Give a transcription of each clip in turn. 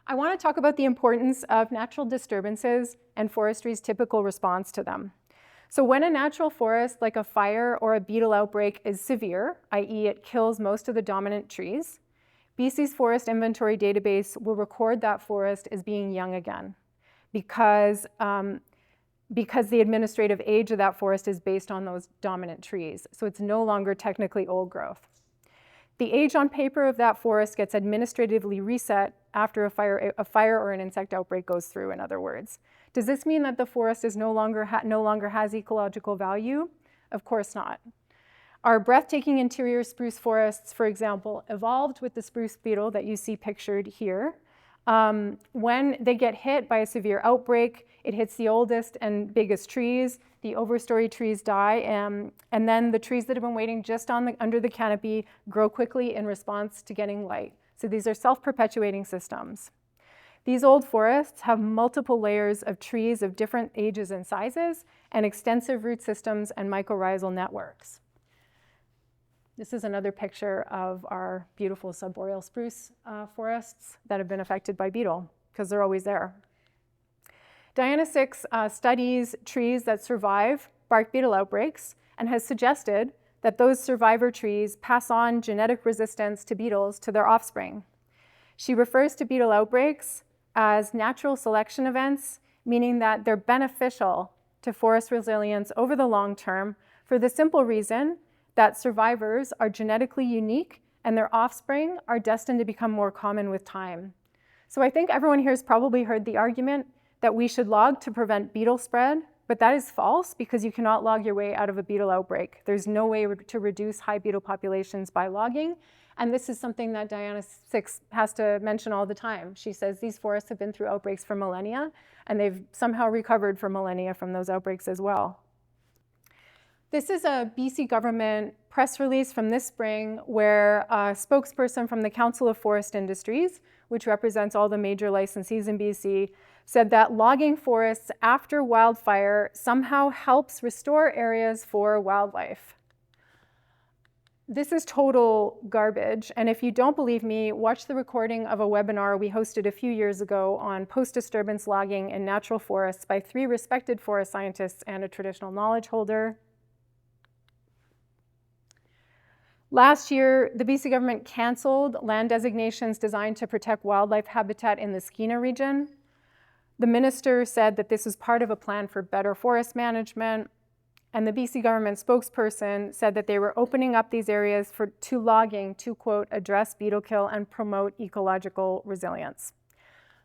I want to talk about the importance of natural disturbances and forestry's typical response to them. So when a natural forest, like a fire or a beetle outbreak, is severe, i.e. it kills most of the dominant trees, BC's Forest Inventory Database will record that forest as being young again because the administrative age of that forest is based on those dominant trees. So it's no longer technically old growth. The age on paper of that forest gets administratively reset after a fire or an insect outbreak goes through, in other words. Does this mean that the forest is no longer has ecological value? Of course not. Our breathtaking interior spruce forests, for example, evolved with the spruce beetle that you see pictured here. When they get hit by a severe outbreak, it hits the oldest and biggest trees. The overstory trees die, and then the trees that have been waiting just under the canopy grow quickly in response to getting light. So these are self-perpetuating systems. These old forests have multiple layers of trees of different ages and sizes, and extensive root systems and mycorrhizal networks. This is another picture of our beautiful subboreal spruce forests that have been affected by beetle, because they're always there. Diana 6 studies trees that survive bark beetle outbreaks and has suggested that those survivor trees pass on genetic resistance to beetles to their offspring. She refers to beetle outbreaks as natural selection events, meaning that they're beneficial to forest resilience over the long term for the simple reason that survivors are genetically unique and their offspring are destined to become more common with time. So I think everyone here has probably heard the argument that we should log to prevent beetle spread, but that is false because you cannot log your way out of a beetle outbreak. There's no way to reduce high beetle populations by logging, and this is something that Diana 6 has to mention all the time. She says these forests have been through outbreaks for millennia, and they've somehow recovered for millennia from those outbreaks as well. This is a BC government press release from this spring where a spokesperson from the Council of Forest Industries, which represents all the major licensees in BC, said that logging forests after wildfire somehow helps restore areas for wildlife. This is total garbage, and if you don't believe me, watch the recording of a webinar we hosted a few years ago on post-disturbance logging in natural forests by 3 respected forest scientists and a traditional knowledge holder. Last year, the BC government canceled land designations designed to protect wildlife habitat in the Skeena region. The minister said that this is part of a plan for better forest management, and the BC government spokesperson said that they were opening up these areas to logging to, quote, address beetle kill and promote ecological resilience.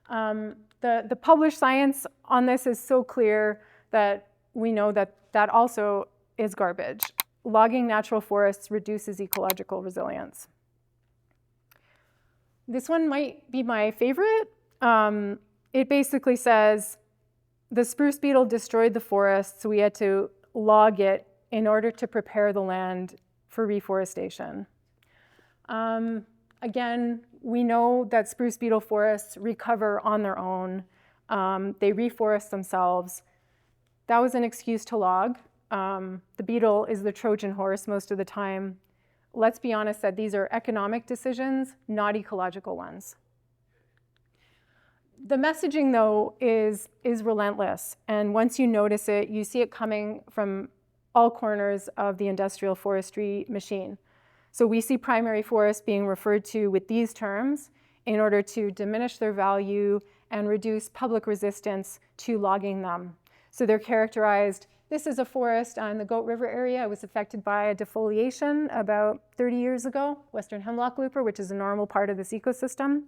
The published science on this is so clear that we know that that also is garbage. Logging natural forests reduces ecological resilience. This one might be my favorite. It basically says, the spruce beetle destroyed the forest, so we had to log it in order to prepare the land for reforestation. Again, we know that spruce beetle forests recover on their own. They reforest themselves. That was an excuse to log. The beetle is the Trojan horse most of the time. Let's be honest that these are economic decisions, not ecological ones. The messaging, though, is relentless, and once you notice it, you see it coming from all corners of the industrial forestry machine. So we see primary forests being referred to with these terms in order to diminish their value and reduce public resistance to logging them. So they're characterized, this is a forest on the Goat River area. It was affected by a defoliation about 30 years ago, western hemlock looper, which is a normal part of this ecosystem.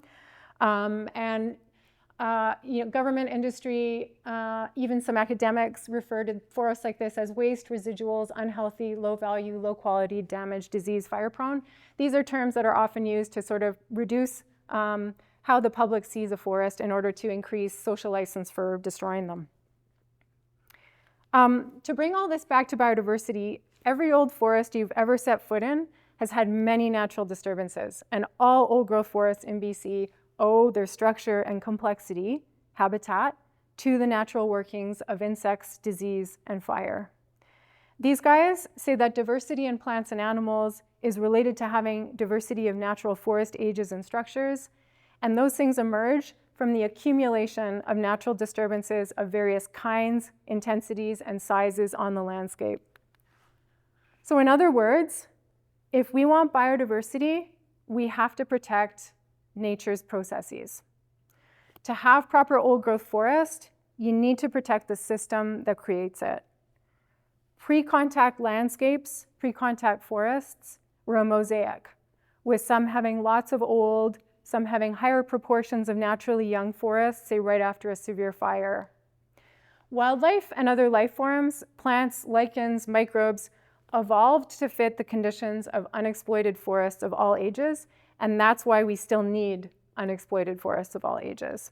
Government, industry, even some academics refer to forests like this as waste, residuals, unhealthy, low value, low quality, damaged, disease, fire prone. These are terms that are often used to sort of reduce how the public sees a forest in order to increase social license for destroying them. To bring all this back to biodiversity, every old forest you've ever set foot in has had many natural disturbances, and all old growth forests in BC owe their structure and complexity, habitat, to the natural workings of insects, disease, and fire. These guys say that diversity in plants and animals is related to having diversity of natural forest ages and structures, and those things emerge from the accumulation of natural disturbances of various kinds, intensities, and sizes on the landscape. So in other words, if we want biodiversity, we have to protect nature's processes. To have proper old-growth forest, you need to protect the system that creates it. Pre-contact landscapes, pre-contact forests, were a mosaic, with some having lots of old, some having higher proportions of naturally young forests, say right after a severe fire. Wildlife and other life forms, plants, lichens, microbes, evolved to fit the conditions of unexploited forests of all ages, and that's why we still need unexploited forests of all ages.